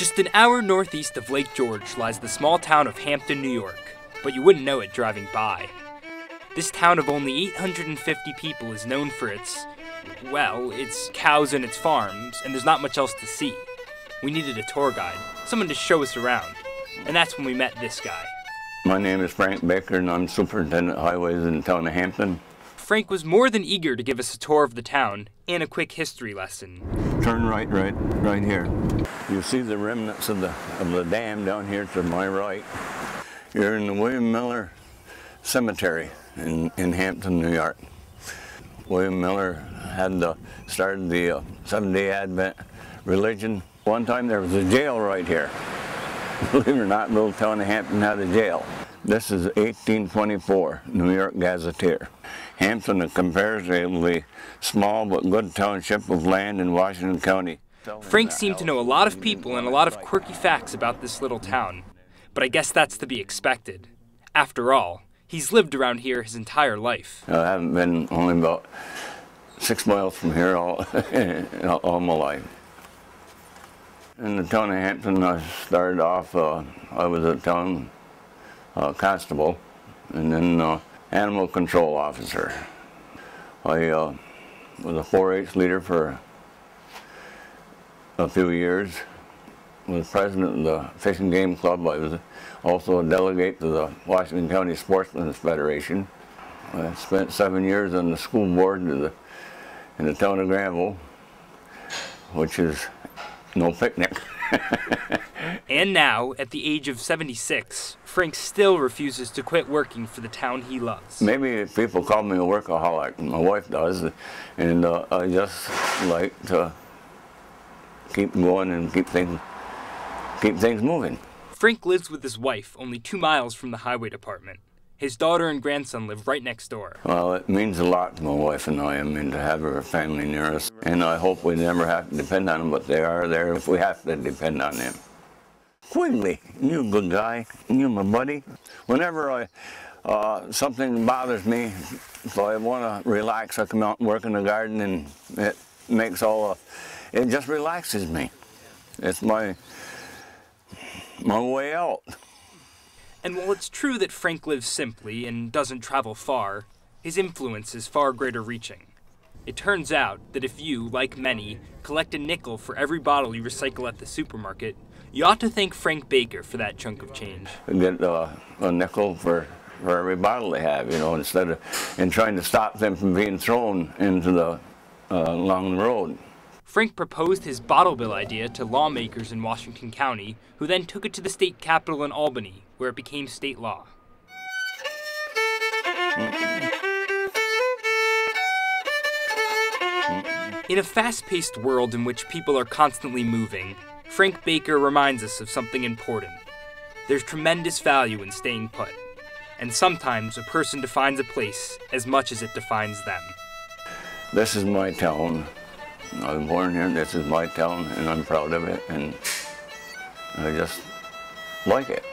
Just an hour northeast of Lake George lies the small town of Hampton, New York, but you wouldn't know it driving by. This town of only 850 people is known for its cows and its farms, and there's not much else to see. We needed a tour guide, someone to show us around, and that's when we met this guy. My name is Frank Baker, and I'm Superintendent of Highways in the town of Hampton. Frank was more than eager to give us a tour of the town and a quick history lesson. Turn right here. You see the remnants of the dam down here to my right. You're in the William Miller Cemetery in Hampton, New York. William Miller started the Seventh-day Advent religion. One time there was a jail right here. Believe it or not, little town of Hampton had a jail. This is 1824, New York Gazetteer. Hampton, a comparatively small but good township of land in Washington County. Frank seemed to know a lot of people and a lot of quirky facts about this little town, but I guess that's to be expected. After all, he's lived around here his entire life. I haven't been only about 6 miles from here all my life. In the town of Hampton, I started off, I was a town constable and then animal control officer. I was a 4-H leader for a few years. I was president of the Fish and Game Club. I was also a delegate to the Washington County Sportsmen's Federation. I spent 7 years on the school board in the town of Granville, which is no picnic. And now, at the age of 76, Frank still refuses to quit working for the town he loves. Maybe people call me a workaholic. My wife does, and I just like to keep going and keep things moving. Frank lives with his wife only 2 miles from the highway department. His daughter and grandson live right next door. Well, it means a lot to my wife and I to have her family near us. And I hope we never have to depend on them, but they are there if we have to depend on them. Quigley, you're a good guy. You're my buddy. Whenever something bothers me, if I want to relax, I come out and work in the garden, and it makes it just relaxes me. It's my way out. And while it's true that Frank lives simply and doesn't travel far, his influence is far greater reaching. It turns out that if you, like many, collect a nickel for every bottle you recycle at the supermarket, you ought to thank Frank Baker for that chunk of change. I get a nickel for every bottle they have, instead of trying to stop them from being thrown into along the road. Frank proposed his bottle bill idea to lawmakers in Washington County, who then took it to the state capitol in Albany, where it became state law. In a fast-paced world in which people are constantly moving, Frank Baker reminds us of something important. There's tremendous value in staying put, and sometimes a person defines a place as much as it defines them. This is my town. I was born here, this is my town, and I'm proud of it, and I just like it.